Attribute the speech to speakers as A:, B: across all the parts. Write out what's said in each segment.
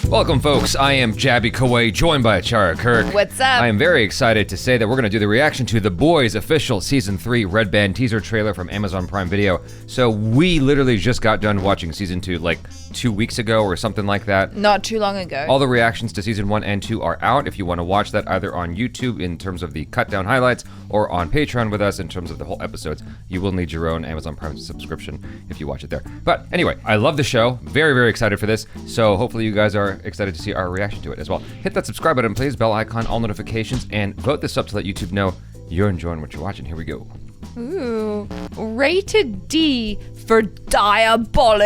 A: Welcome, folks. I am Jaby Koay, joined by ACHARA KIRK.
B: What's up?
A: I am very excited to say that we're going to do the reaction to The Boys official Season 3 Red Band teaser trailer from Amazon Prime Video. So we literally just got done watching Season 2 like 2 weeks ago or something like that.
B: Not too long ago.
A: All the reactions to Season 1 and 2 are out if you want to watch that either on YouTube in terms of the cut down highlights or on Patreon with us in terms of the whole episodes. You will need your own Amazon Prime subscription if you watch it there. But anyway, I love the show. Very, very excited for this. So hopefully you guys are excited to see our reaction to it as well. Hit that subscribe button, please, bell icon, all notifications, and vote this up to let YouTube know you're enjoying what you're watching. Here we go.
B: Ooh, rated D for diabolical.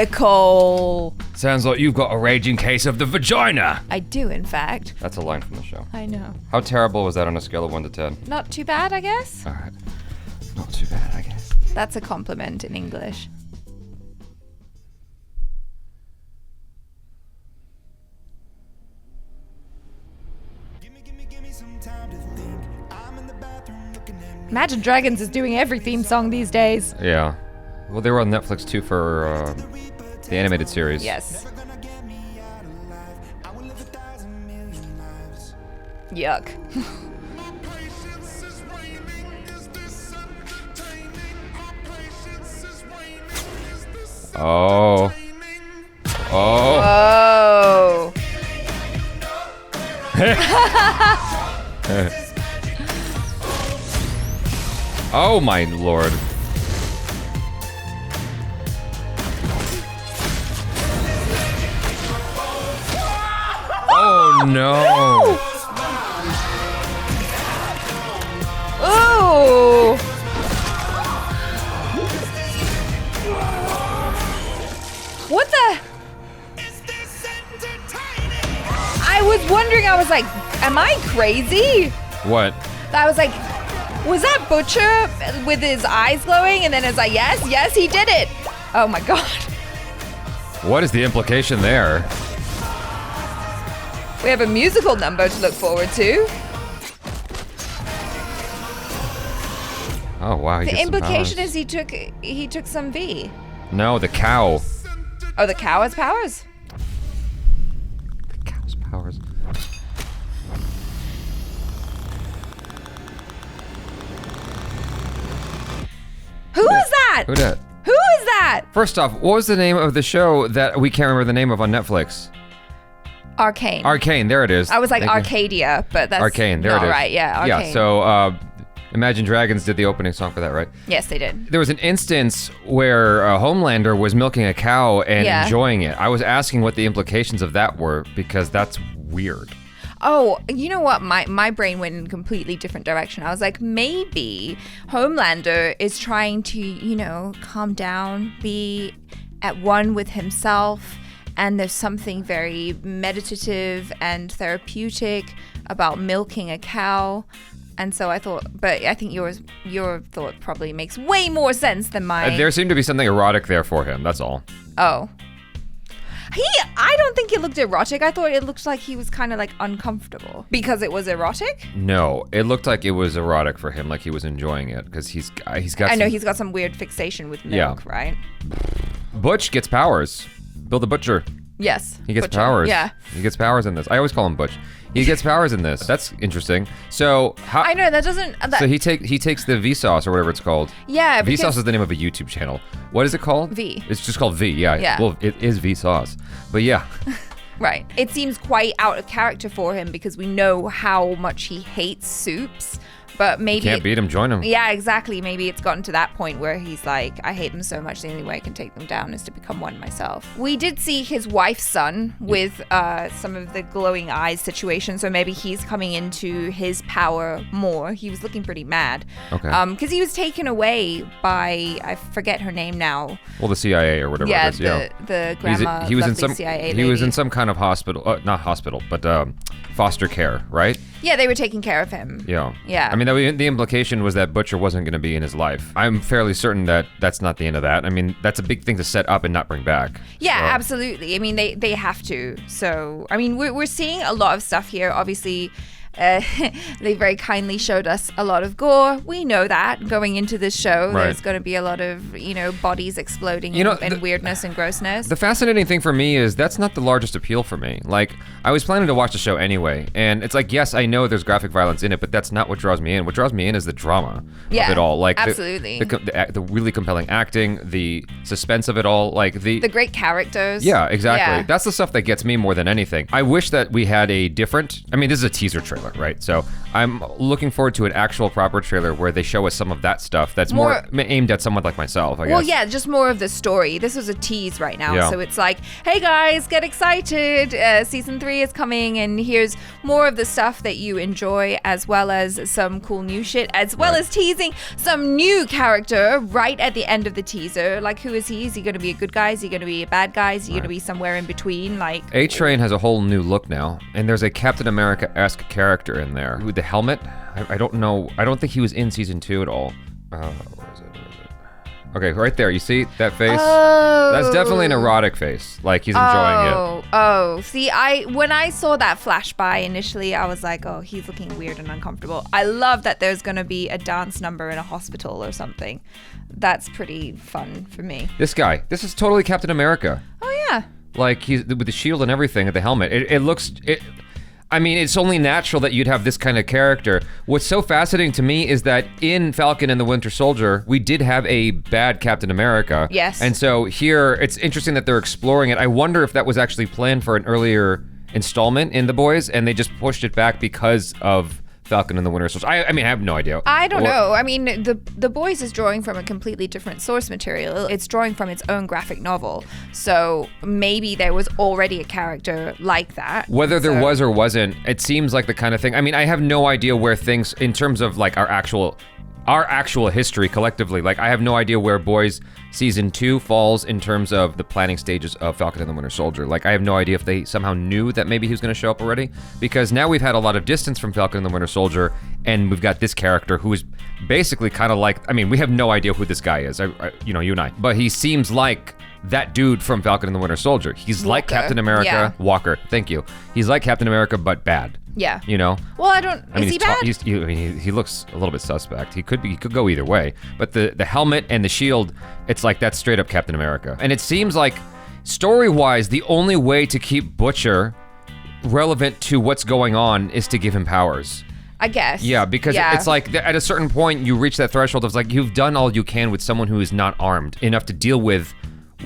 A: Sounds like you've got a raging case of the vagina.
B: I do, in fact.
A: That's a line from the show.
B: I know.
A: How terrible was that on a scale of 1 to 10?
B: Not too bad, I guess.
A: All right. Not too bad, I guess.
B: That's a compliment in English. Imagine Dragons is doing every theme song these days.
A: Yeah. Well, they were on Netflix too for the animated series.
B: Yes. Yuck.
A: Oh.
B: Oh.
A: Oh my lord. Oh no.
B: Ooh. What the? I was wondering, I was like, am I crazy?
A: What?
B: I was like, was that Butcher with his eyes glowing? And then it's like, yes, he did it. Oh my God.
A: What is the implication there?
B: We have a musical number to look forward to.
A: Oh wow.
B: The implication is he took some V.
A: No, the cow.
B: Oh, the cow has powers?
A: The cow's powers.
B: Who is that?
A: Who dat?
B: Who is that?
A: First off, what was the name of the show that we can't remember the name of on Netflix?
B: Arcane.
A: Arcane, there it is.
B: I was like
A: Thank you.
B: Arcadia, but that's
A: Arcane, there
B: not
A: it is.
B: right. Yeah, Arcane.
A: Yeah, so Imagine Dragons did the opening song for that, right?
B: Yes, they did.
A: There was an instance where Homelander was milking a cow and enjoying it. I was asking what the implications of that were because that's weird.
B: Oh, you know what? My brain went in a completely different direction. I was like, maybe Homelander is trying to, calm down, be at one with himself, and there's something very meditative and therapeutic about milking a cow. And so I thought, but I think your thought probably makes way more sense than mine.
A: There seemed to be something erotic there for him, that's all.
B: Oh. I don't think it looked erotic. I thought it looked like he was kind of like uncomfortable. Because it was erotic?
A: No, it looked like it was erotic for him, like he was enjoying it, because he's got
B: I know, he's got some weird fixation with milk, right?
A: Butch gets powers. Bill the Butcher.
B: Yes.
A: He gets
B: Butcher.
A: powers.
B: Yeah.
A: He gets powers in this. I always call him Butch. He gets powers in this. That's interesting. So
B: I know, that doesn't...
A: So he takes the Vsauce or whatever it's called.
B: Yeah, because...
A: Vsauce is the name of a YouTube channel. What is it called?
B: V.
A: It's just called V, yeah.
B: Yeah.
A: Well, it is Vsauce. But yeah.
B: Right. It seems quite out of character for him because we know how much he hates soups. But maybe...
A: Can't beat him, join him.
B: Yeah, exactly. Maybe it's gotten to that point where he's like, I hate them so much, the only way I can take them down is to become one myself. We did see his wife's son with some of the glowing eyes situation, so maybe he's coming into his power more. He was looking pretty mad.
A: Okay.
B: Because he was taken away by, I forget her name now.
A: Well, the CIA or whatever it is.
B: The grandma,
A: he was in some
B: CIA
A: He was
B: lady.
A: in some kind of hospital, not hospital, but foster care, right?
B: Yeah, they were taking care of him.
A: Yeah.
B: Yeah.
A: I mean, the implication was that Butcher wasn't going to be in his life. I'm fairly certain that that's not the end of that. I mean, that's a big thing to set up and not bring back.
B: Yeah,
A: so.
B: Absolutely. I mean, they have to. So, I mean, we're seeing a lot of stuff here. Obviously, They very kindly showed us a lot of gore. We know that going into this show, there's going to be a lot of, bodies exploding and weirdness and grossness.
A: The fascinating thing for me is that's not the largest appeal for me. Like, I was planning to watch the show anyway, and it's like, yes, I know there's graphic violence in it, but that's not what draws me in. What draws me in is the drama of it all. Like,
B: absolutely.
A: The really compelling acting, the suspense of it all, like the
B: great characters.
A: Yeah, exactly. Yeah. That's the stuff that gets me more than anything. I wish that we had a different, this is a teaser trailer, right? So I'm looking forward to an actual proper trailer where they show us some of that stuff that's more aimed at someone like myself, I guess.
B: Well, yeah, just more of the story. This was a tease right now. So it's like, hey guys, get excited. Season 3 is coming, and here's more of the stuff that you enjoy, as well as some cool new shit, as well as teasing some new character right at the end of the teaser. Like, who is he? Is he going to be a good guy? Is he going to be a bad guy? Is he going to be somewhere in between? Like,
A: A-Train has a whole new look now, and there's a Captain America-esque character in there with the helmet. I don't know. I don't think he was in season 2 at all. Where is it? Okay, right there. You see that face?
B: Oh.
A: That's definitely an erotic face. Like, he's enjoying it.
B: Oh. See, when I saw that flash by initially, I was like, oh, he's looking weird and uncomfortable. I love that there's going to be a dance number in a hospital or something. That's pretty fun for me.
A: This guy. This is totally Captain America.
B: Oh, yeah.
A: Like, he's with the shield and everything at the helmet. It looks... it's only natural that you'd have this kind of character. What's so fascinating to me is that in Falcon and the Winter Soldier, we did have a bad Captain America.
B: Yes.
A: And so here, it's interesting that they're exploring it. I wonder if that was actually planned for an earlier installment in The Boys, and they just pushed it back because of Falcon and the Winter Soldier. I have no idea.
B: I don't know. The Boys is drawing from a completely different source material. It's drawing from its own graphic novel. So maybe there was already a character like that.
A: Whether there was or wasn't, it seems like the kind of thing. I have no idea where things, in terms of like our actual history collectively, like I have no idea where Boys season 2 falls in terms of the planning stages of Falcon and the Winter Soldier. Like, I have no idea if they somehow knew that maybe he was going to show up already, because now we've had a lot of distance from Falcon and the Winter Soldier, and we've got this character who is basically kind of like, we have no idea who this guy is, you and I, but he seems like that dude from Falcon and the Winter Soldier. He's like Captain America.
B: Yeah.
A: Walker, thank you. He's like Captain America, but bad.
B: Yeah.
A: Well,
B: is he bad?
A: He looks a little bit suspect. He could go either way. But the helmet and the shield, it's like that's straight up Captain America. And it seems like, story-wise, the only way to keep Butcher relevant to what's going on is to give him powers.
B: I guess.
A: Yeah, because it's like at a certain point you reach that threshold of like you've done all you can with someone who is not armed enough to deal with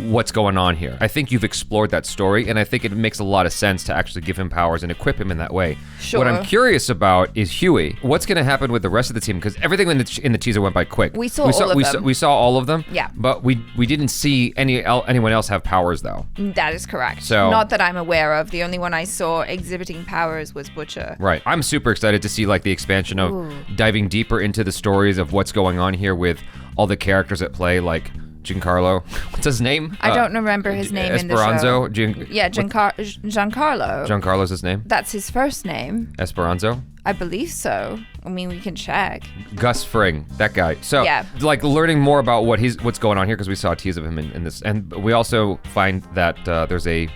A: what's going on here. I think you've explored that story, and I think it makes a lot of sense to actually give him powers and equip him in that way.
B: Sure.
A: What I'm curious about is Huey. What's going to happen with the rest of the team? Because everything in the teaser went by quick.
B: We saw all of them.
A: We saw all of them.
B: Yeah.
A: But we didn't see anyone else have powers, though.
B: That is correct.
A: So,
B: not that I'm aware of. The only one I saw exhibiting powers was Butcher.
A: Right. I'm super excited to see like the expansion of diving deeper into the stories of what's going on here with all the characters at play, like Giancarlo. What's his name?
B: I don't remember his name
A: Esperanzo?
B: in the show. Giancarlo.
A: Giancarlo's his name?
B: That's his first name.
A: Esperanzo?
B: I believe so. We can check.
A: Gus Fring, that guy. So, like learning more about what's going on here, because we saw a tease of him in this, and we also find that there's an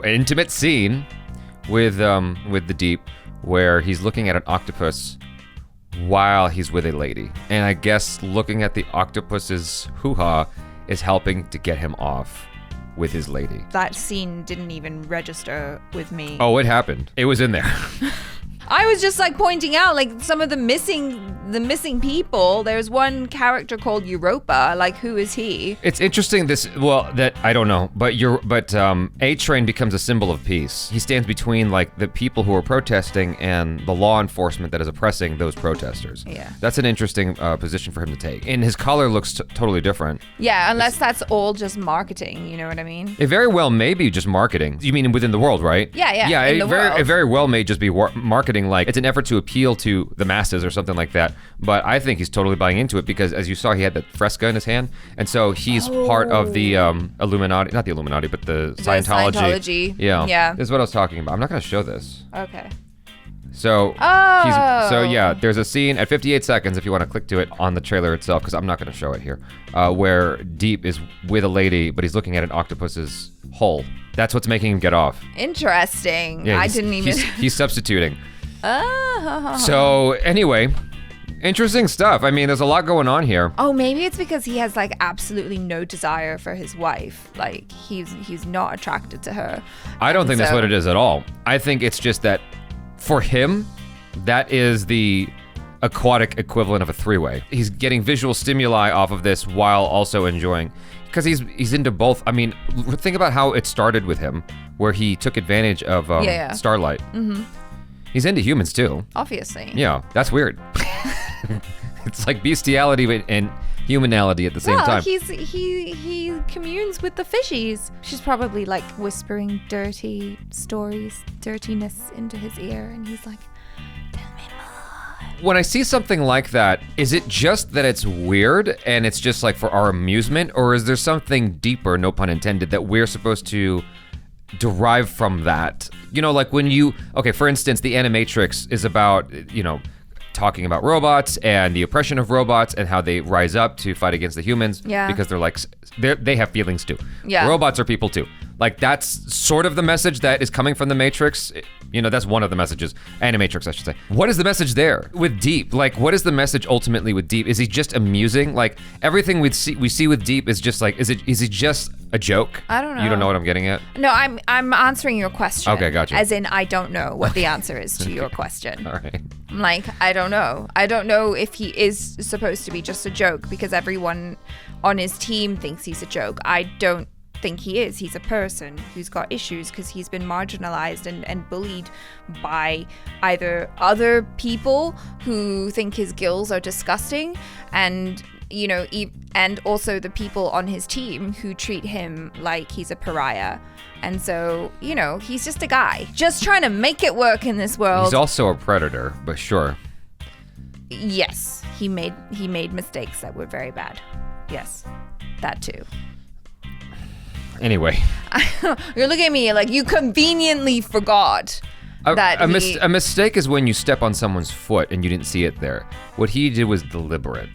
A: intimate scene with the Deep where he's looking at an octopus while he's with a lady. And I guess looking at the octopus's hoo-ha is helping to get him off with his lady.
B: That scene didn't even register with me.
A: Oh, it happened. It was in there.
B: I was just like pointing out like some of the missing people. There's one character called Europa. Like, who is he?
A: It's interesting that I don't know, but A-Train becomes a symbol of peace. He stands between like the people who are protesting and the law enforcement that is oppressing those protesters.
B: Yeah.
A: That's an interesting position for him to take. And his color looks totally different.
B: Yeah, unless that's all just marketing, you know what I mean?
A: It very well may be just marketing. You mean within the world, right?
B: Yeah.
A: Yeah,
B: it
A: very well may just be marketing. Like it's an effort to appeal to the masses or something like that. But I think he's totally buying into it because, as you saw, he had that fresca in his hand, and so he's part of the Illuminati, not the Illuminati, but the Scientology. Yeah. This is what I was talking about. I'm not going to show this.
B: Okay.
A: So, there's a scene at 58 seconds, if you want to click to it on the trailer itself, because I'm not going to show it here, where Deep is with a lady, but he's looking at an octopus's hull. That's what's making him get off.
B: Interesting.
A: Yeah,
B: I didn't even.
A: He's substituting. So anyway, interesting stuff. I mean, there's a lot going on here.
B: Oh, maybe it's because he has like absolutely no desire for his wife. Like he's not attracted to her.
A: I don't think that's what it is at all. I think it's just that for him, that is the aquatic equivalent of a three-way. He's getting visual stimuli off of this while also enjoying, because he's into both. I mean, think about how it started with him, where he took advantage of Starlight. Mm-hmm. He's into humans too.
B: Obviously.
A: Yeah, that's weird. It's like bestiality and humanality at the same time.
B: He communes with the fishies. She's probably like whispering dirty stories, dirtiness into his ear, and he's like, tell me more.
A: When I see something like that, is it just that it's weird and it's just like for our amusement, or is there something deeper, no pun intended, that we're supposed to derive from that? You know, like when for instance, the Animatrix is about, talking about robots and the oppression of robots and how they rise up to fight against the humans because they're like, they have feelings too.
B: Yeah.
A: Robots are people too. Like that's sort of the message that is coming from the Matrix. That's one of the messages. Animatrix, I should say. What is the message there with Deep? Like, what is the message ultimately with Deep? Is he just amusing? Like everything we see with Deep is just like, is he just a joke?
B: I don't know.
A: You don't know what I'm getting at?
B: No, I'm answering your question.
A: Okay, gotcha.
B: As in, I don't know what the answer is to your question.
A: All right.
B: I'm like, I don't know. I don't know if he is supposed to be just a joke because everyone on his team thinks he's a joke. I don't think he is. He's a person who's got issues because he's been marginalized and bullied by either other people who think his gills are disgusting and and also the people on his team who treat him like he's a pariah. And so, he's just a guy just trying to make it work in this world.
A: He's also a predator, but sure.
B: Yes, he made mistakes that were very bad. Yes, that too.
A: Anyway.
B: You're looking at me like you conveniently forgot that
A: a mistake is when you step on someone's foot and you didn't see it there. What he did was deliberate.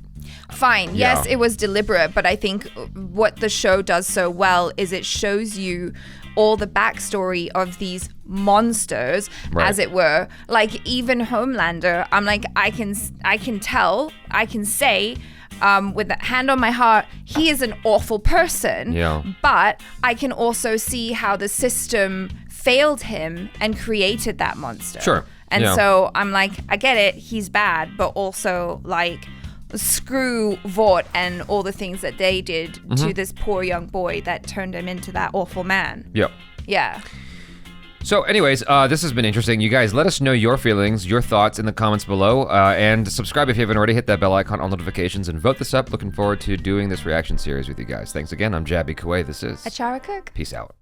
B: Fine.
A: Yeah.
B: Yes, it was deliberate, but I think what the show does so well is it shows you all the backstory of these monsters, as it were. Like even Homelander, I'm like, I can say, with that hand on my heart, he is an awful person.
A: Yeah.
B: But I can also see how the system failed him and created that monster.
A: Sure.
B: And so I'm like, I get it, he's bad, but also like, screw Vought and all the things that they did to this poor young boy that turned him into that awful man.
A: Yep.
B: Yeah.
A: So anyways, this has been interesting. You guys, let us know your feelings, your thoughts in the comments below, and subscribe if you haven't already. Hit that bell icon, all notifications, and vote this up. Looking forward to doing this reaction series with you guys. Thanks again. I'm Jaby Koay. This is
B: ACHARA KIRK.
A: Peace out.